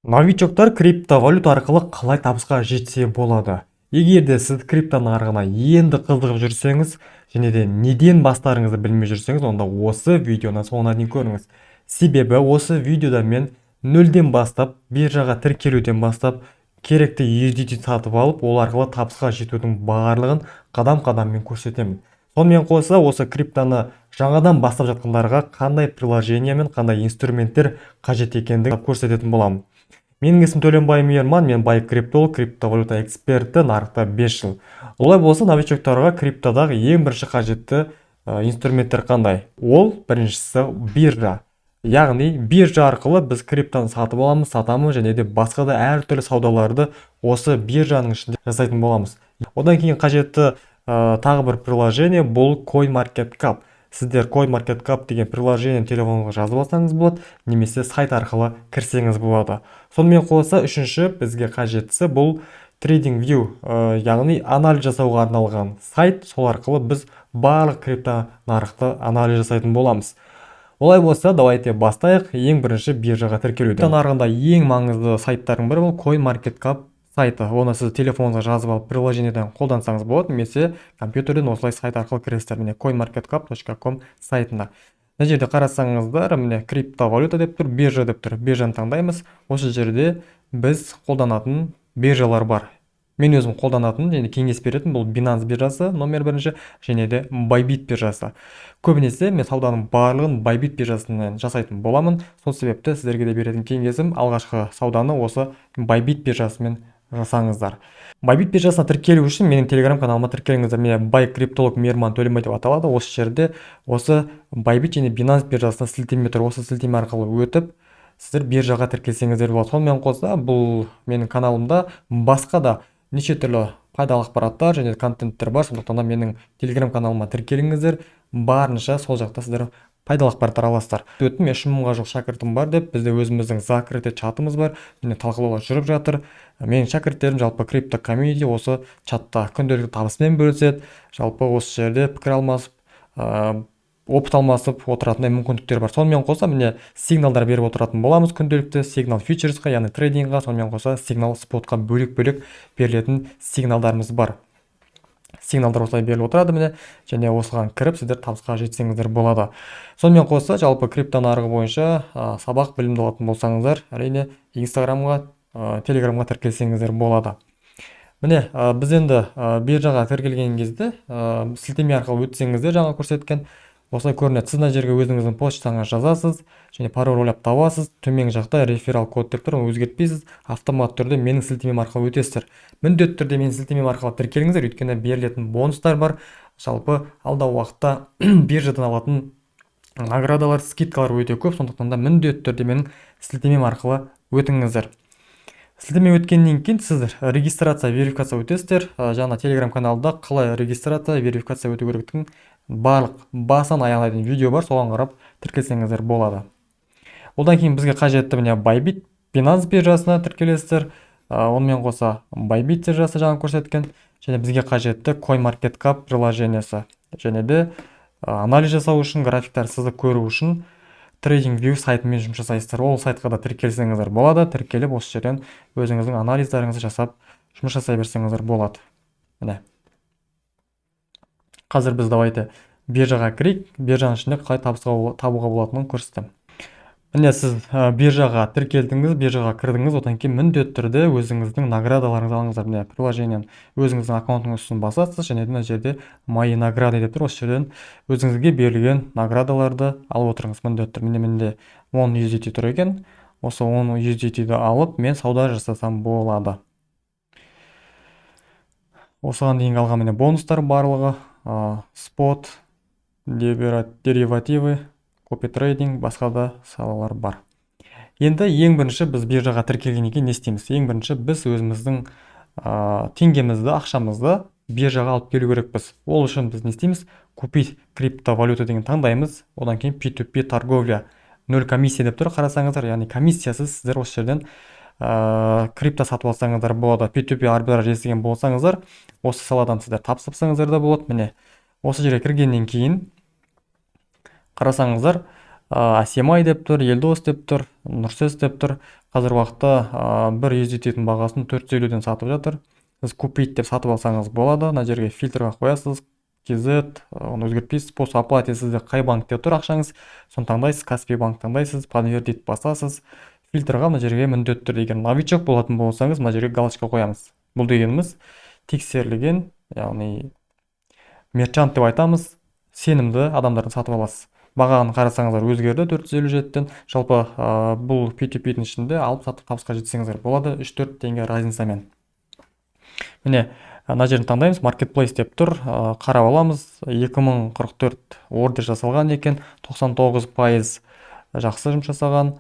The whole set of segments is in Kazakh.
Новичоктар криптовалюта арқылы қалай табысқа жетсе болады? Егер де сіз крипто нарығына енді қызығып жүрсеңіз, және де неден бастарыңызды білмей жүрсеңіз, онда осы видеоны соңына дейін көріңіз. Себебі осы видеода мен нөлден бастап, биржаға тіркелуден бастап, керекті USDT сатып алып, ол арқылы табысқа жетудің барлығын қадам-қадаммен көрсетемін. Сонымен қоса, осы криптоны жаңадан бастап жатқандарға қандай приложение мен қандай инструменттер қажет екендігін көрсететін боламын. Менің есімім Төленбай Мейірман, мен бай криптолог, криптовалюта эксперті, нарықта 5 жыл. Олай болса, новичоктарға криптодағы ең бірінші қажетті инструменттер қандай? Ол біріншісі биржа. Яғни биржа арқылы біз криптоны сатып аламыз, сатамыз, және де басқа да әртүрлі саудаларды осы биржаның ішінде жасайтын боламыз. Одан кейін қажетті тағы бір приложение бұл CoinMarketCap. Сіздер CoinMarketCap деген приложение телефонға жазып алсаңыз болады, немесе сайт арқылы кірсеңіз болады. Сонымен қоса, үшінші бізге қажеттісі бұл TradingView, яғни анализ жасауға арналған сайт. Сол арқылы біз барлық крипто нарықты анализ жасайтын боламыз. Олай болса, давайте бастайық. Ең бірінші биржаға тіркелуден. Крипто нарығында ең маңызды сайттардың бірі бұл CoinMarketCap сайты. Оны сіз телефоныңызға жазып алып приложениеден қолдансаңыз болады, немесе компьютерден осылай сайт арқылы кіресіздер. Міне coinmarketcap.com сайтына. Мына жерде қарасаңыздар, міне криптовалюта деп тұр, биржа деп тұр. Биржаны таңдаймыз. Осы жерде біз қолданатын биржалар бар. Мен өзім қолданатын және кеңес беретін бұл Binance биржасы номер бірінші, және де Bybit биржасы. Көбінесе мен сауданың барлығын Bybit биржасынан жасайтын боламын. Сол себепті сіздерге де беретін кеңесім алғашқы сауданы осы Bybit биржасымен жасаңыздар. Bybit биржасына тіркелу үшін менің телеграм каналыма тіркеліңіздер. Мене бай криптолог Мейірман Төленбай деп аталады. Осы жерде осы Bybit және Binance биржасына сілтеме тұр. Осы сілтеме арқылы өтіп, сіздер биржаға тіркелсеңіздер болады. Сонымен қоса, бұл менің каналымда басқа да неше түрлі пайдалы ақпараттар және контенттер бар. Сондықтан да менің телеграм каналыма тіркеліңіздер. Барынша сол жақта сіздер пайдалы ақпараттар аласыздар. Өттім, 3000-ға жоқ шәкіртім бар деп, бізде өзіміздің закрытый чатымыз бар, және талқылаулар жүріп жатыр. Менің шәкірттерім жалпы крипто комьюнити осы чатта күнделікті табысымен бөліседі. Жалпы осы жерде пікір алмасып, опыт алмасып отыратындай мүмкіндіктер бар. Сонымен қоса, міне сигналдар беріп отыратын боламыз күнделікті. Сигнал фьючерсқа, яғни трейдингға, сонымен қоса сигнал спотқа бөлек-бөлек берілетін сигналдарымыз бар. Сигналдар осылай беріліп отырады міне, және осыған кіріп сіздер табысқа жетсеңіздер болады. Сонымен қоса, жалпы крипто нарығы бойынша сабақ білімді алатын болсаңыздар, әрине Инстаграмға, Телеграмға тіркелсеңіздер болады. Міне, біз енді биржаға тіркелген кезде сілтеме арқылы өтсеңіздер, жаңа көрсеткен осылай көрінеді. Сіз мына жерге өзіңіздің почтаңызға жазасыз, және пароль ойлап табасыз. Төменгі жақта реферал код деп тұр, оны өзгертпейсіз. Автомат түрде менің сілтемем арқылы өтесіздер. Міндетті түрде менің сілтемем арқылы тіркеліңіздер, өйткені берілетін бонустар бар. Жалпы алдағы уақытта биржадан алатын наградалар, скидкалар өте көп. Сондықтан да міндетті түрде менің сілтемем арқылы өтіңіздер. Сілтеме өткеннен кейін сіздер регистрация, верификация өтесіздер. Жаңа телеграм каналда қалай регистрация, верификация өту керектігін барлық басынан аяғына дейін видео бар, соған қарап тіркелсеңіздер болады. Одан кейін бізге қажетті міне Bybit, Binance биржасына тіркелесіздер. Онымен қоса Bybit биржасы жаңа көрсеткен, және бізге қажетті CoinMarketCap приложениесі, және де анализ жасау үшін, графиктар сызып көру үшін TradingView сайтымен жұмыс жасайсыздар. Ол сайтқа да тіркелсеңіздер болады. Тіркеліп осы жерден өзіңіздің анализдарыңызды жасап жұмыс жасай берсеңіздер болады. Міне. Қазір біз давайте биржаға кірейік. Биржаның ішінде қалай табуға болатынын көрсетемін. Міне сіз биржаға тіркелдіңіз, биржаға кірдіңіз, одан кейін міндетті түрде өзіңіздің наградаларыңызды алыңыздар. Міне приложениеден өзіңіздің аккаунтыңыз үстін басасыз, және мына жерде мои награды деп тұр. Осы жерден өзіңізге берілген наградаларды алып отырыңыз міндетті түрде. Міне 10 USDT тұр екен. Осы 10 USDT-ді алып мен сауда жасасам болады. Осыған дейін алған міне бонустар барлығы, спот, деривативы, копи трейдинг, басқа да салалар бар. Енді ең бірінші біз биржаға тіркелгеннен кейін не істейміз? Ең бірінші біз өзіміздің теңгемізді, ақшамызды биржаға алып келу керекпіз. Ол үшін біз не істейміз? Купить криптовалюта деген таңдаймыз. Одан кейін P2P торговля 0 комиссия деп тұр, қарасаңыздар, яғни комиссиясыз сіздер осы жерден крипто сатып алсаңыздар болады. P2P арбитраж естіген болсаңыздар, осы саладан сіздер тапсырсаңыздар да болады. Міне осы жерге кіргеннен кейін қарасаңыздар, Асемай деп тұр, Елдос деп тұр, Нұрсес деп тұр. қазір уақытта бір USDT-дің бағасын 450-ден сатып жатыр. Сіз купить деп сатып алсаңыз болады. Мына жерге фильтрға қоясыз, KZ, оны өзгертпейсіз. Способ оплаты сізде қай банкте тұр ақшаңыз, соны таңдайсыз. Каспий банк таңдайсыз, подтвердить басасыз. Фильтрға мына жерге міндетті түрде егер новичок болатын болсаңыз, мына жерге галочка қоямыз. Бұл дегеніміз тексерілген, яғни мерчант деп айтамыз, сенімді адамдардың сатып аласыз. Бағаны қарасаңыздар өзгерді 457-ден. Жалпы бұл P2P-дің ішінде алып сатып табысқа жетсеңіздер болады 3-4 теңге разницамен. Міне, мына жерін таңдаймыз, marketplace деп тұр, қарап аламыз. 2044 ордер жасалған екен, 99% жақсы жұмыс жасаған.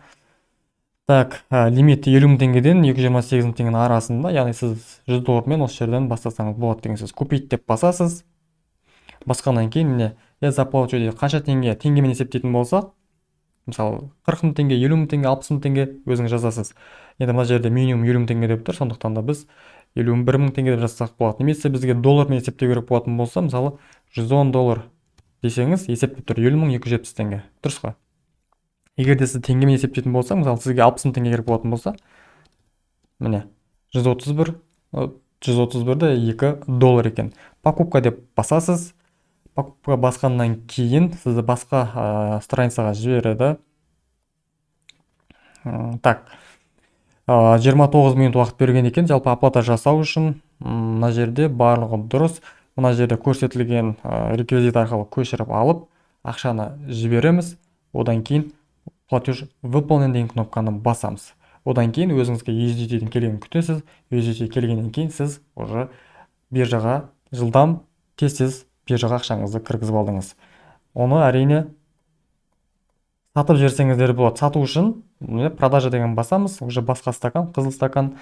Так, лимит 50 мың теңгеден 228 мың теңгенің арасында, яғни сіз $100 осы жерден бастасаңыз болады деген сөз. Купить деп басасыз. Басқаннан кейін міне заплату дейді қанша теңге, теңгемен есептейтін болсақ, мысалы 40 мың теңге, 50 мың теңге, 60 мың теңге өзіңіз жазасыз. Енді мына жерде минимум 50 мың теңге деп тұр, сондықтан да біз 51 мың теңге деп жазсақ болады. Немесе бізге доллармен есептеу керек болатын болса, мысалы $110 десеңіз, есептеп тұр 50 мың 270 теңге. Дұрыс қой? Егер де сіз теңгемен есептейтін болса, мысалы сізге 60 мың теңге керек болатын болса, міне 131-де $2 екен. Покупка деп басасыз. Покупка басқаннан кейін сізді басқа страницаға жібереді. Так, 29 минут уақыт берген екен, жалпы оплата жасау үшін. Мына жерде барлығы дұрыс. Мына жерде көрсетілген реквизит арқылы көшіріп алып, ақшаны жібереміз. Одан кейін платеж выполнен деген кнопканы басамыз. Одан кейін өзіңізге USDT-ден келгенін күтесіз. USDT келгеннен кейін сіз уже биржаға жылдам тез биржаға ақшаңызды кіргізіп алдыңыз. Оны әрине сатып жіберсеңіздер болады. Сату үшін продажа деген басамыз, уже басқа стакан, қызыл стакан.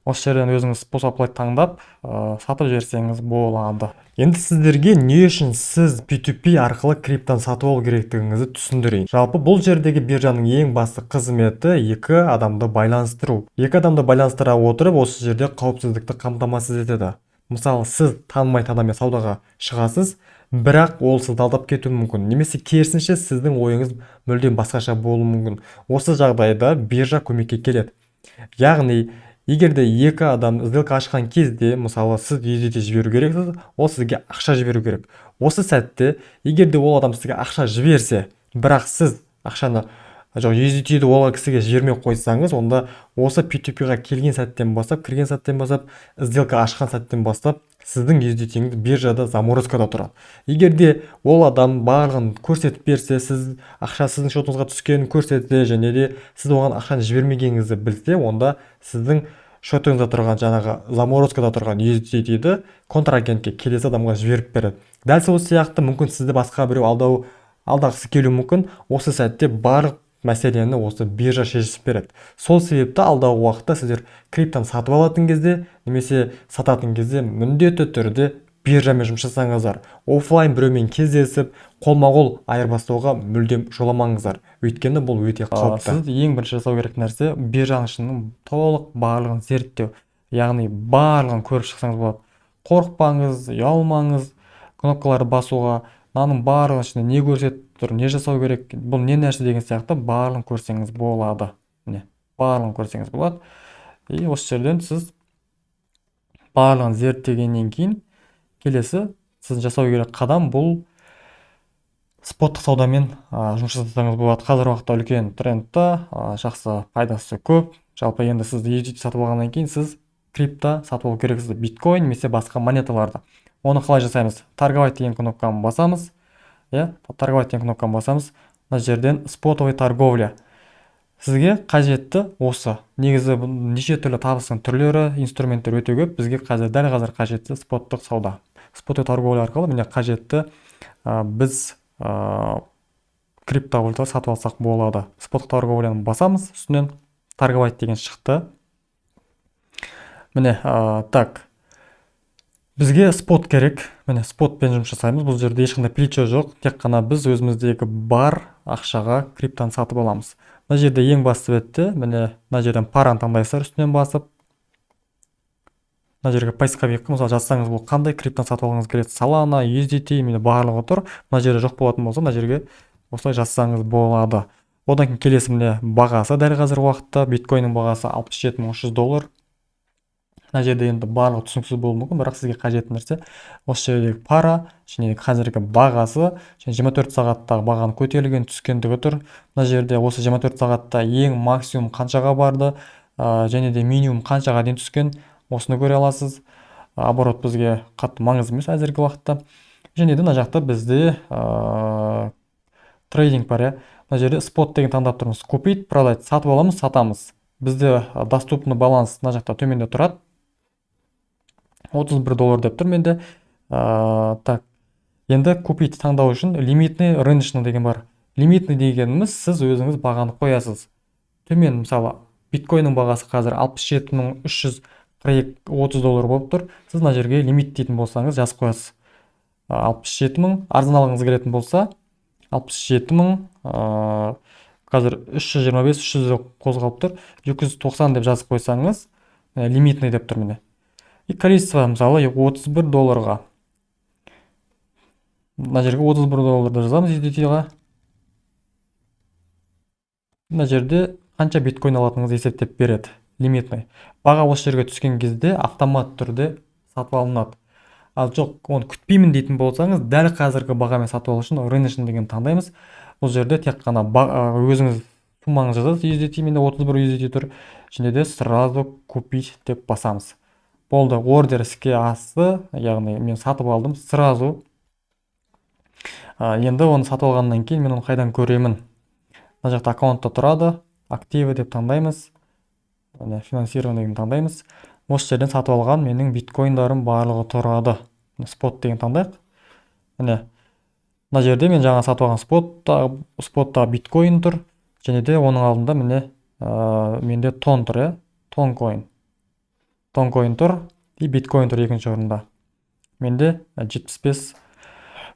Осы жерден өзіңіз способ оплаты таңдап, сатып жіберсеңіз болады. Енді сіздерге не үшін сіз P2P арқылы криптаны сатып алу керектігіңізді түсіндірейін. Жалпы бұл жердегі биржаның ең басты қызметі екі адамды байланыстыру. Екі адамды байланыстыра отырып, осы жерде қауіпсіздікті қамтамасыз етеді. Мысалы, сіз танымай адаммен саудаға шығасыз, бірақ ол сізді алдап кетуі мүмкін. Немесе керісінше сіздің ойыңыз мүлдем басқаша болуы мүмкін. Осы жағдайда биржа көмекке келеді. Яғни, егер де екі адам сделка ашқан кезде, мысалы, сіз USDT жіберу керексіз, ол сізге ақша жіберу керек. Осы сәтте, егер де ол адам сізге ақша жіберсе, бірақ сіз ақшаны USDT-ді ол кісіге жібермей қойсаңыз, онда осы P2P-ға келген сәттен бастап, кірген сәттен бастап, сделка ашқан сәттен бастап, сіздің USDT-іңіз биржада заморозкада тұрады. Егер де ол адам барлығын көрсетіп берсе, сіз ақша сіздің шотыңызға түскенін көрсетсе, және де сіз оған ақшаны жібермегеніңізді білсе, онда сіздің шотыңызда тұрған жаңағы заморозкада тұрған USDT-ді контрагентке келесі адамға жіберіп береді. Дәл сол сияқты мүмкін сізді басқа біреу алдағысы келуі мүмкін. Осы сәтте барлық мәселені осы биржа шешіп береді. Сол себепті алдағы уақытта сіздер криптаны сатып алатын кезде, немесе сататын кезде міндетті түрде биржамен жұмыс жасаңыздар. Оффлайн біреумен кездесіп, қолма-қол айырбастауға мүлдем жоламаңыздар. Өйткені бұл өте қауіпті. Сіз ең бірінші жасау керек нәрсе биржаның ішінің толық барлығын зерттеу. Яғни барлығын көріп шықсаңыз болады. Қорықпаңыз, ұялмаңыз, кнопкаларды басуға, мынаның барлығының ішінде не көрсетіп тұр, не жасау керек, бұл не нәрсе деген сияқты барлығын көрсеңіз болады. Барлығын көрсеңіз болады. И осы жерден сіз барлығын зерттегеннен кейін келесі сіз жасау керек қадам бұл споттық саудамен жұмыс жасасаңыз болады. Қазір уақытта үлкен трендта, жақсы пайдасы көп. Жалпы енді сіз USDT сатып алғаннан кейін сіз крипто сатып алу керексіз, биткоин немесе басқа монеталарды. Оны қалай жасаймыз? Торговать деген кнопканы басамыз. Торговать деген кнопканы басамыз. Мына жерден спотовый торговля. Сізге қажетті осы. Негізі неше түрлі табыстың түрлері, инструменттер өте көп. Бізге дәл қазір қажетті споттық сауда. Спотовый торговля арқылы міне қажетті біз криптовалюта сатып алсақ болады. Споттық торговляны басамыз, үстінен торговать деген шықты. Міне, так. Бізге спот керек. Міне, спотпен жұмыс жасаймыз. Бұл жерде ешқандай плечо жоқ. Тек қана біз өзіміздегі бар ақшаға криптаны сатып аламыз. Мына жерде ең басты бетте, міне, мына жерден параны таңдайсыздар, үстінен басып. Мына жерге поисковик, мысалы жазсаңыз, бұл қандай криптаны сатып алғыңыз келеді? Solana, USDT, міне барлығы тұр. Мына жерде жоқ болатын болса, мына жерге осылай жазсаңыз болады. Одан кейін келесі міне бағасы дәл қазіргі уақытта биткоиннің бағасы $67.300. Мына жерде енді барлығы түсініксіз болуы мүмкін, бірақ сізге қажетті нәрсе осы жердегі пара және қазіргі бағасы және 24 сағаттағы бағаның көтерілген түскендігі тұр. Мына жерде осы 24 сағатта ең максимум қаншаға барды және де минимум қаншаға дейін түскен, осыны көре аласыз. Оборот бізге қатты маңызды емес әзіргі уақытта. Және де мына жақта бізде трейдинг бар. Мына жерде спот деген таңдап тұрмыз. Купить, продать, сатып аламыз, сатамыз. Бізде доступный баланс мына жақта төменде тұрады. $31 деп тұр менде. Так, енді купить таңдау үшін лимитный, рыночный деген бар. Лимитный дегеніміз сіз өзіңіз бағаны қоясыз. Төмен мысалы биткоиннің бағасы қазір $67.330 болып тұр. Сіз мына жерге лимит дейтін болсаңыз жазып қоясыз. 67.000 арзан алғыңыз келетін болса 67.000 қазір 325-300 қозғалып тұр. 290 деп жазып қойсаңыз лимитный деп тұр міне. И количество мысалы $31. Мына жерге $31 жазамыз USDT-ға. Мына жерде қанша биткоин алатыныңызды есептеп береді. Лимитный. Баға осы жерге түскен кезде автомат түрде сатып алынады. Ал жоқ, оны күтпеймін дейтін болсаңыз, дәл қазіргі бағамен сатып алу үшін рыночный деген таңдаймыз. Бұл жерде тек қана өзіңіз суммаңыз жазасыз. USDT менде 31 USDT тұр. Және де сразу купить деп басамыз. Болды, ордер іске асты, яғни мен сатып алдым сразу. Енді оны сатып алғаннан кейін мен оны қайдан көремін? Мына жақта аккаунтта тұрады, активі деп таңдаймыз. Финансирование деген таңдаймыз. Осы жерден сатып алған менің биткоиндарым барлығы тұрады. Спот деген таңдайық. Мына жерде мен жаңа сатып алған спотта биткоин тұр. Және де оның алдында міне менде тон тұр, тонкоин тұр, и биткоин тұр екінші орында. Менде 75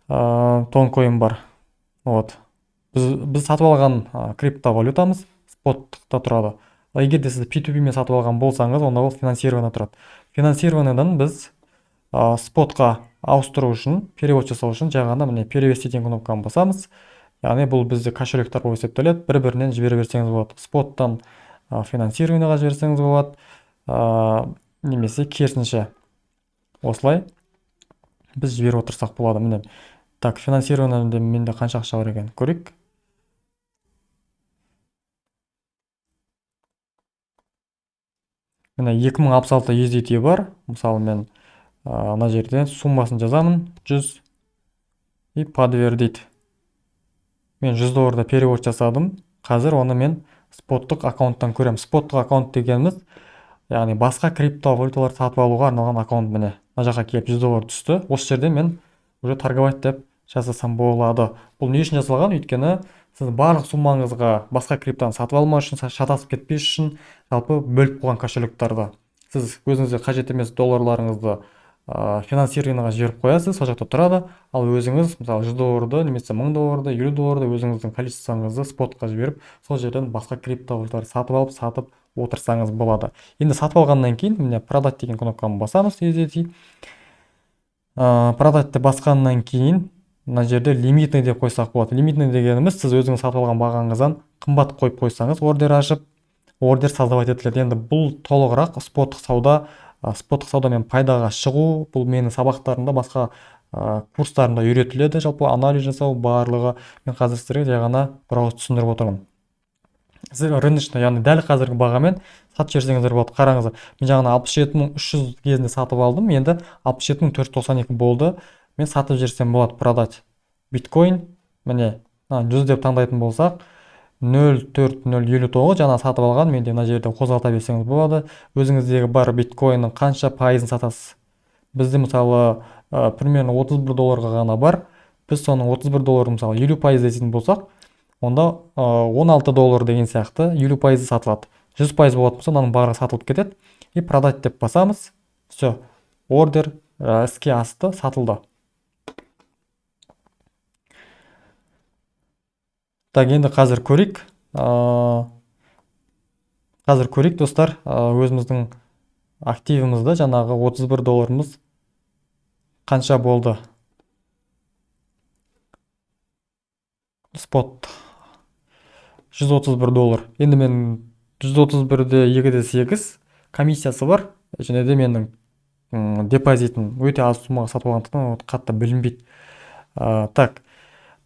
тонкоин бар. Вот. Біз сатып алған криптовалютамыз спотта тұрады. Егер де сіз P2P мен сатып алған болсаңыз, онда ол финансирование тұрады. Финансированиядан біз спотқа ауыстыру үшін, перевод жасау үшін жаңағыда міне перевести деген кнопканы басамыз. Яғни бұл бізде кошелектер болып есептеледі. Бір-бірінен жібере берсеңіз болады. Споттан финансированияға жіберсеңіз болады. Немесе керісінше осылай біз жіберіп отырсақ болады. Міне. Так, финансированияда менде қанша ақша бар екен көрейік. Міне 2066 USDT бар. Мысалы мен мына жерден суммасын жазамын 100 и подтвердить. Мен $100 перевод жасадым. Қазір оны мен споттық аккаунттан көрем. Споттық аккаунт дегеніміз, яғни басқа криптовалюталар сатып алуға арналған аккаунт міне. Мына жаққа келіп $100 түсті. Осы жерде мен уже торговать деп жасасам болады. Бұл не үшін жасалған? Өйткені сіз барлық суммаңызға басқа криптаны сатып алмау үшін, шатасып кетпес үшін жалпы бөліп қойған кошелектарды. Сіз өзіңізге қажет емес долларларыңызды финансированияға жіберіп қоясыз, сол жақта тұрады. Ал өзіңіз мысалы $100 немесе $1000, $50 өзіңіздің количествоңызды спотқа жіберіп, сол жерден басқа криптовалюталар сатып отырсаңыз болады. Енді сатып алғаннан кейін міне продать деген кнопканы басамыз. Продать деп басқаннан кейін мына жерде лимитный деп қойсақ болады. Лимитный дегеніміз сіз өзіңіз сатып алған бағаңыздан қымбат қойып қойсаңыз, ордер ашып, ордер создавать етіледі. Енді бұл толығырақ споттық саудамен пайдаға шығу, бұл менің сабақтарымда, басқа курстарымда үйретіледі. Жалпы анализ жасау барлығы мен қазір сіздерге жай ғана бір ауыз түсіндіріп отырмын. Сіз рыночный, яғни дәл қазіргі бағамен сатып жіберсеңіздер болады. Қараңыздар, мен жаңа 67.300 кезінде сатып алдым, енді 67.492 болды. Мен сатып жіберсем болады. Продать биткоин, міне 100 деп таңдайтын болсақ 0.4059 жаңа сатып алған, менде мына жерде қозғалта берсеңіз болады. Өзіңіздегі бар биткоиннің қанша пайызын сатасыз. Бізде мысалы примерно $31 ғана бар. Біз соның $31 мысалы 50% дейтін болсақ, онда $16 деген сияқты 50% сатылады. 100% болатын болса, оның барлығы сатылып кетеді. И продать деп басамыз. Все, ордер іске асты, сатылды. Так, енді қазір көрейік. Достар, өзіміздің активімізді жаңағы $31 қанша болды. Спот. $131. Енді мен 131-де 2-де 8 комиссиясы бар, және де менің депозитім өте аз суммаға сатып алғандықтан қатты білінбейді. Так,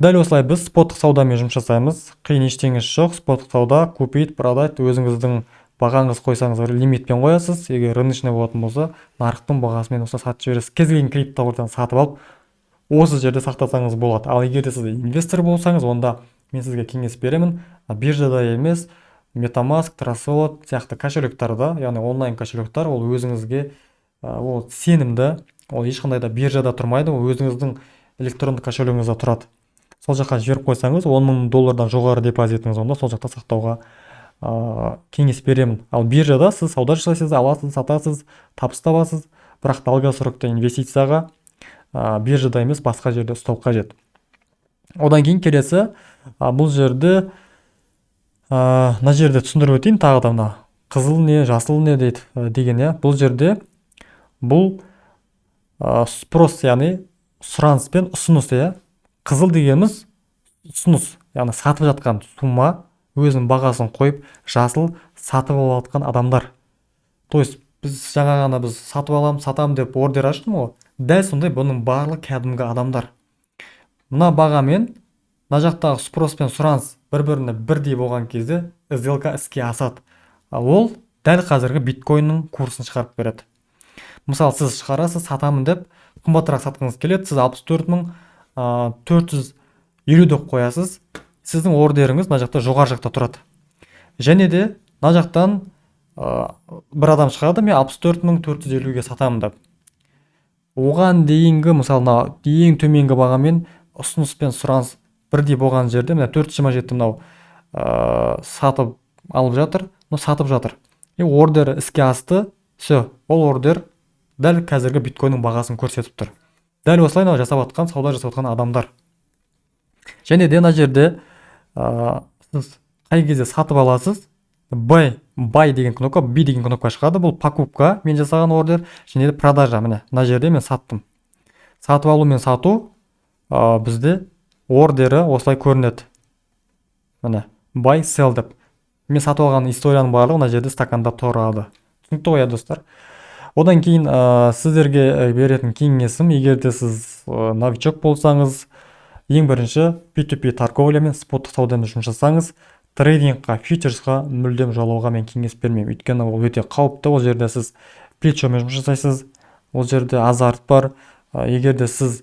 дәл осылай біз споттық саудамен жұмыс жасаймыз. Қиын ештеңесі жоқ. Споттық сауда, купить, продать, өзіңіздің бағаңыз қойсаңыз лимитпен қоясыз. Егер рыночный болатын болса, нарықтың бағасымен осылай сатып жібересіз. Кез келген криптовалютаны сатып алып, осы жерде сақтасаңыз болады. Ал егер де сіз инвестор болсаңыз, онда мен сізге кеңес беремін. Биржада емес, MetaMask, Trezor сияқты кошелектарда, яғни онлайн кошелектар, ол өзіңізге ол сенімді, ол ешқандай да биржада тұрмайды, ол өзіңіздің электронды кошелегіңізде тұрады. Сол жаққа жіберіп қойсаңыз, $10,000 жоғары депозитіңіз, онда сол жақта сақтауға кеңес беремін. Ал биржада сіз сауда жасайсыз, аласыз, сатасыз, табыс табасыз, бірақ долгосрокта инвестицияға биржада емес басқа жерде ұстау қажет. Одан кейін келесі, бұл жерде мына жерде түсіндіріп өтейін, тағы да мына қызыл не, жасыл не дейді деген, бұл жерде бұл спрос, яғни сұраныс пен ұсыныс. Қызыл дегеніміз ұсыныс, яғни сатып жатқан сумма, өзінің бағасын қойып, жасыл сатып алып жатқан адамдар. То есть біз жаңа ғана біз сатып алам, сатам деп ордер аштым ғой. Дәл сондай бұның барлық кәдімгі адамдар. Мына бағамен, мына жақтағы спрос пен сұраныс бір-біріне бірдей болған кезде сделка іске асады. Ол дәл қазіргі биткойнның курсын шығарып береді. Мысалы, сіз шығарасыз, сатамын деп қымбатырақ сатқыңыз келеді, сіз 64.450 деп қоясыз. Сіздің ордеріңіз мына жақта жоғары жақта тұрады. Және де мына жақтан бір адам шығады, мен 64.450-ге сатамын деп. Оған дейінгі, мысалы, ең төменгі бағамен ұсыныс пен сұраныс бірдей болған жерде, мына 427 мынау сатып алып жатыр, сатып жатыр. Ордер іске асты, все, ол ордер дәл қазіргі биткойнның бағасын көрсетіп тұр. Дәл осылай жасап жатқан, сауда жасап жатқан адамдар. Және де мына жерде сіз қай кезде сатып аласыз, buy деген кнопка, B деген кнопка шығады. Бұл покупка, мен жасаған ордер, және де продажа. Міне, мына жерде мен саттым. Сатып алу мен сату бізде ордері осылай көрінеді. Міне, buy, sell деп. Мен сатып алған историяның барлығы мына жерде стаканда тұрады. Түсінікті ғой, достар. Одан кейін сіздерге беретін кеңесім, егер де сіз новичок болсаңыз, ең бірінші P2P торговлямен, споттық саудамен жұмыс жасаңыз, трейдингқа, фьючерсқа мүлдем жолауға мен кеңес бермеймін. Өйткені ол өте қауіпті. Ол жерде сіз плечомен жұмыс жасайсыз, ол жерде азарт бар. Егер де сіз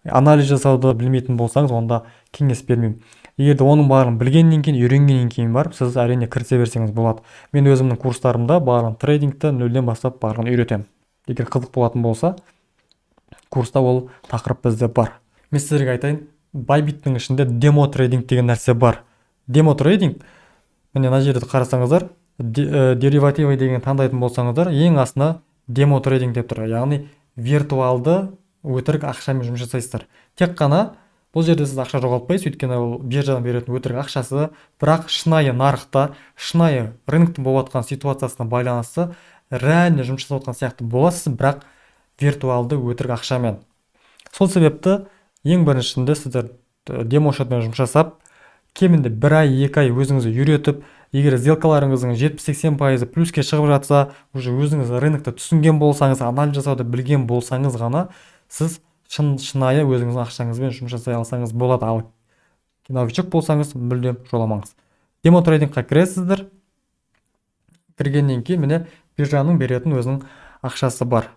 анализ жасауды білмейтін болсаңыз, онда кеңес бермеймін. Егер де оның барын білгеннен кейін, үйренгеннен кейін барып, сіз әрине кірісе берсеңіз болады. Мен өзімнің курстарымда барын трейдингті нөлден бастап барын үйретемін. Егер қызық болатын болса, курста ол тақырып бізде бар. Мен сіздерге айтайын, Bybit'нің ішінде демо трейдинг деген нәрсе бар. Демо трейдинг, міне мына жерде қарасаңыздар, деривативы деген таңдайтын болсаңыздар, ең астына демо трейдинг деп тұр. Яғни виртуалды өтірік ақшамен жұмыс жасайсыздар. Тек қана бұл жерде сіз ақша жоғалтпайсыз, өйткені ол биржадан беретін өтірік ақшасы, бірақ шынайы нарықта, шынайы рыноктың болып жатқан ситуациясына байланысты реально жұмыс жасап жатқан сияқты боласыз, бірақ виртуалды өтірік ақшамен. Сол себепті ең біріншінде сіздер демо шотпен жұмыс жасап, кемінде 1 ай, 2 ай өзіңізді үйретіп, егер сделкаларыңыздың 70-80% плюске шығып жатса, уже өзіңіз рынокты түсінген болсаңыз, анализ жасауды білген болсаңыз ғана, сіз шынайы өзіңіздің ақшаңызбен жұмыс жасай алсаңыз болады. Ал новичок болсаңыз, мүлдем жоламаңыз. Демо трейдингқа кіресіздер. Кіргеннен кейін міне биржаның беретін өзінің ақшасы бар.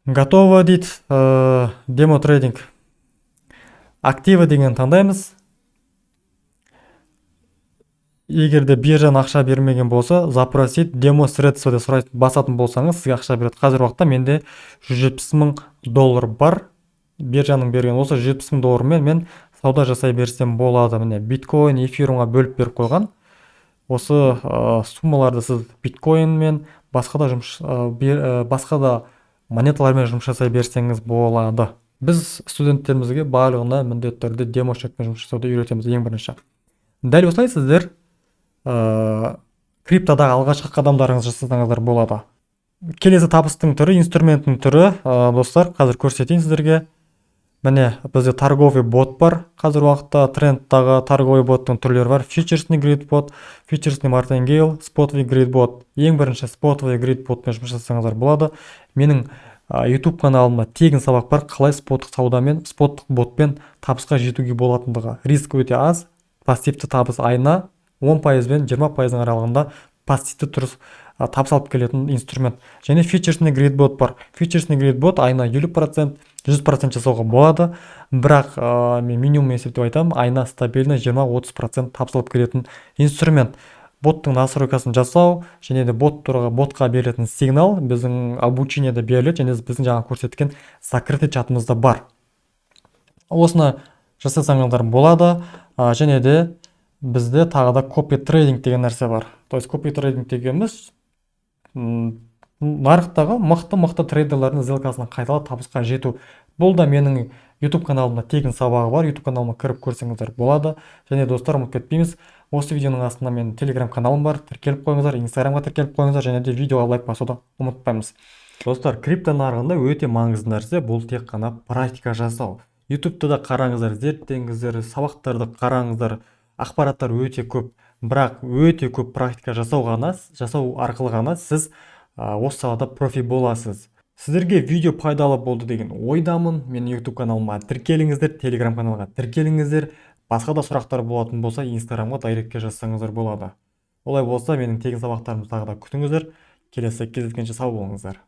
Готово дейді. Демо трейдинг. Активы деген таңдаймыз. Егер де биржаның ақша бермеген болса, запросить демо средства деп сұрайды, басатын болсаңыз, сізге ақша береді. Қазір уақытта менде $170,000 бар. Биржаның берген осы $170,000 мен сауда жасай берсем болады. Міне биткоин, эфирумға бөліп беріп қойған. Осы суммаларды сіз биткоин мен басқа да монеталармен жұмыс жасай берсеңіз болады. Біз студенттерімізге барлығына міндетті түрде демо шотпен жұмыс жасауды үйретеміз ең бірінші. Дәл осылай сіздер криптодағы алғашқы қадамдарыңызды жасасаңыздар болады. Келесі табыстың түрі, инструменттің түрі, достар, қазір көрсетейін сіздерге. Міне бізде торговый бот бар. Қазір уақытта трендтағы торговый боттың түрлері бар. Фьючерсный грид бот, фьючерсный мартингейл, спотовый грид бот. Ең бірінші спотовый грид ботпен жұмыс жасасаңыздар болады. Менің YouTube каналымда тегін сабақ бар, қалай споттық саудамен, споттық ботпен табысқа жетуге болатындығы. Риск өте аз, пассивті табыс айына 10% бен 20% аралығында пассивті түріс табыс алып келетін инструмент. Және фьючерсный грид бот бар. Фьючерсный грид бот айына 50%, 100% жасауға болады. Бірақ мен минимум есептеп айтамын, айына стабильно 20-30% табыс алып келетін инструмент. Боттың настройкасын жасау, және де ботқа берілетін сигнал біздің обучениеде беріледі, және біздің жаңа көрсеткен закрытый чатымызда бар. Осыны жасасаңыздар болады. Және де бізде тағы да копи трейдинг деген нәрсе бар. То есть копи трейдинг дегеніміз нарықтағы мықты трейдерлердің сделкасына қайталап табысқа жету. Бұл да менің YouTube каналымда тегін сабағы бар. YouTube каналыма кіріп көрсеңіздер болады. Және достар, ұмытып кетпейміз, осы видеоның астында менің Telegram каналым бар. Тіркеліп қойыңыздар, Instagramға тіркеліп қойыңыздар, және де видеоға лайк басуды ұмытпаймыз. Достар, крипто нарығында өте маңызды нәрсе бұл тек қана практика жасау. YouTube'да да қараңыздар, зерттеңіздер, сабақтарды қараңыздар, ақпараттар өте көп. Бірақ өте көп практика жасау арқылы ғана сіз осы салада профи боласыз. Сіздерге видео пайдалы болды деген ойдамын. Менің YouTube каналыма тіркеліңіздер, Telegram каналға тіркеліңіздер. Басқа да сұрақтар болатын болса, Instagramға дайректке жазсаңыздар болады. Олай болса, менің тегін сабақтарымды тағы да күтіңіздер. Келесі кездескенше сау болыңыздар.